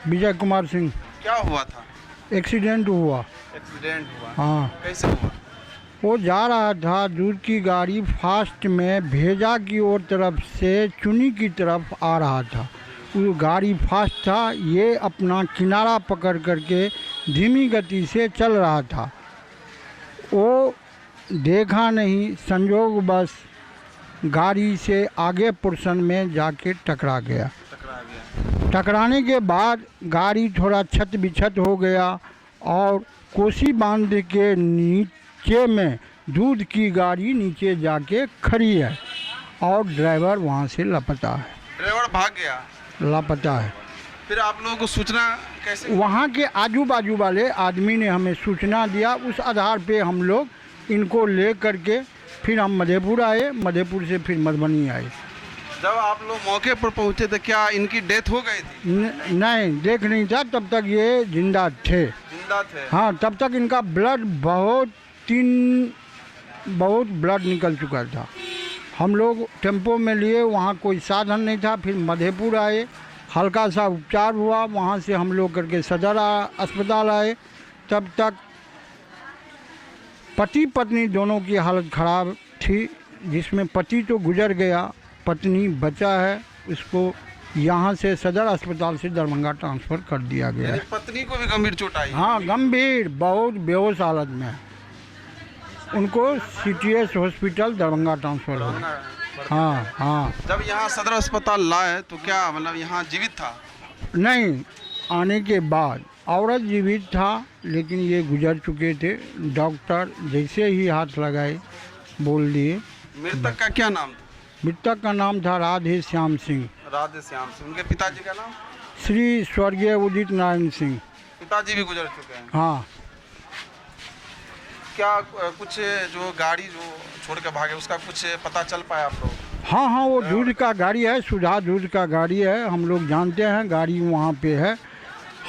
विजय कुमार सिंह। क्या हुआ था? एक्सीडेंट हुआ। एक्सीडेंट हुआ? हाँ, कैसे हुआ? वो जा रहा था, दूध की गाड़ी फास्ट में भेजा की ओर तरफ से चुनी की तरफ आ रहा था। वो गाड़ी फास्ट था, ये अपना किनारा पकड़ करके धीमी गति से चल रहा था। वो देखा नहीं, संजोग बस गाड़ी से आगे पोर्शन में जाके टकरा गया। टकराने के बाद गाड़ी थोड़ा छत बिछत हो गया और कोसी बांध के नीचे में दूध की गाड़ी नीचे जाके खड़ी है और ड्राइवर वहाँ से लापता है। ड्राइवर भाग गया? लापता है। फिर आप लोगों को सूचना कैसे? वहाँ के आजू बाजू वाले आदमी ने हमें सूचना दिया, उस आधार पे हम लोग इनको ले करके फिर हम मधेपुर आए, मधेपुर से फिर मधुबनी आए। जब आप लोग मौके पर पहुंचे तो क्या इनकी डेथ हो गई थी? नहीं, देख नहीं था, तब तक ये जिंदा थे। जिंदा थे? हाँ, तब तक इनका ब्लड बहुत ब्लड निकल चुका था। हम लोग टेम्पो में लिए, वहाँ कोई साधन नहीं था, फिर मधेपुर आए, हल्का सा उपचार हुआ, वहाँ से हम लोग करके सदर अस्पताल आए। तब तक पति पत्नी दोनों की हालत ख़राब थी, जिसमें पति तो गुजर गया, पत्नी बचा है। उसको यहाँ से सदर अस्पताल से दरभंगा ट्रांसफ़र कर दिया गया है। पत्नी को भी गंभीर चोट आई? हाँ, गंभीर, बहुत बेहोश हालत में। उनको CTS हॉस्पिटल दरभंगा ट्रांसफ़र हो गया। हाँ हाँ। जब यहाँ सदर अस्पताल लाए तो क्या मतलब यहाँ जीवित था? नहीं, आने के बाद औरत जीवित था, लेकिन ये गुजर चुके थे। डॉक्टर जैसे ही हाथ लगाए बोल दिए। मृतक का क्या नाम था? मृतक का नाम था राधे श्याम सिंह। राधे श्याम सिंह। उनके पिताजी का नाम? श्री स्वर्गीय उदित नारायण सिंह। पिताजी भी गुजर चुके हैं? हाँ। क्या कुछ जो गाड़ी जो छोड़ के भागे उसका कुछ पता चल पाया आप लोग? हाँ हाँ, वो दूध का गाड़ी है, सुधा दूध का गाड़ी है। हम लोग जानते हैं, गाड़ी वहाँ पे है।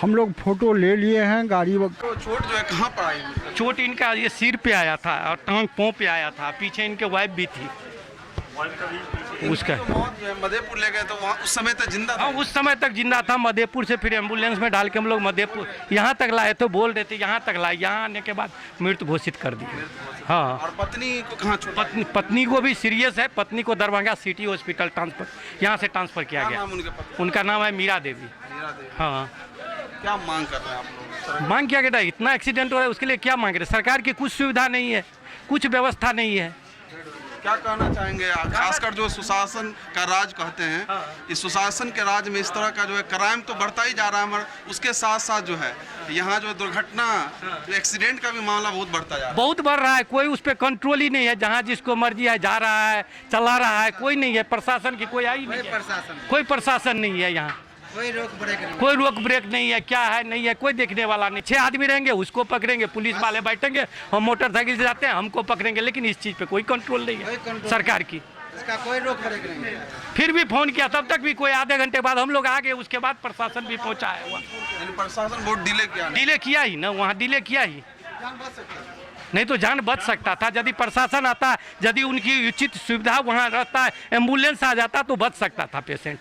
हम लोग फ़ोटो ले लिए हैं गाड़ी। तो चोट जो है कहाँ पर आई? चोट इनका ये सिर पे आया था और टांग पाँव पे आया था। पीछे इनके वाइफ भी थी। उसका तो मौत जो है मधेपुर ले गए तो वहाँ उस समय तक जिंदा था? हाँ, उस समय तक जिंदा था। मधेपुर से फिर एम्बुलेंस में डाल के हम लोग मधेपुर यहाँ तक लाए तो बोल रहे थे यहाँ तक लाए, यहाँ आने के बाद मृत घोषित कर दिए। हाँ। और पत्नी को कहाँ छोड़ा? पत्नी को भी सीरियस है। पत्नी को दरभंगा सिटी हॉस्पिटल ट्रांसफर यहाँ से ट्रांसफ़र किया गया। उनका नाम है मीरा देवी। हाँ। क्या मांग कर रहे हैं आप लोग? मांग क्या कहता है, इतना एक्सीडेंट हो रहा है उसके लिए क्या मांग रहे हैं? सरकार की कुछ सुविधा नहीं है, कुछ व्यवस्था नहीं है। क्या कहना चाहेंगे खासकर जो सुशासन का राज कहते हैं? इस सुशासन के राज में इस तरह का जो है क्राइम तो बढ़ता ही जा रहा है, मगर उसके साथ साथ जो है यहाँ जो दुर्घटना एक्सीडेंट का भी मामला बहुत बढ़ता जा रहा है। बहुत बढ़ रहा है, कोई उस पर कंट्रोल ही नहीं है। जहाँ जिसको मर्जी है जा रहा है, चला रहा है, कोई नहीं है। प्रशासन की कोई आई नहीं है, कोई प्रशासन नहीं है यहाँ। कोई रोक ब्रेक नहीं है, क्या है नहीं है, कोई देखने वाला नहीं। 6 आदमी रहेंगे, उसको पकड़ेंगे, पुलिस वाले बैठेंगे, हम मोटरसाइकिल से जाते हैं, हमको पकड़ेंगे, लेकिन इस चीज़ पे कोई कंट्रोल नहीं है सरकार की। इसका कोई रोक ब्रेक नहीं है। फिर भी फ़ोन किया, तब तक भी कोई आधे घंटे बाद हम लोग आ गए, उसके बाद प्रशासन भी पहुँचा है। यानी प्रशासन बहुत डिले किया ही ना, वहाँ डिले किया ही। नहीं तो जान बच सकता था। यदि प्रशासन आता, यदि उनकी उचित सुविधा वहाँ रहता, एम्बुलेंस आ जाता तो बच सकता था पेशेंट।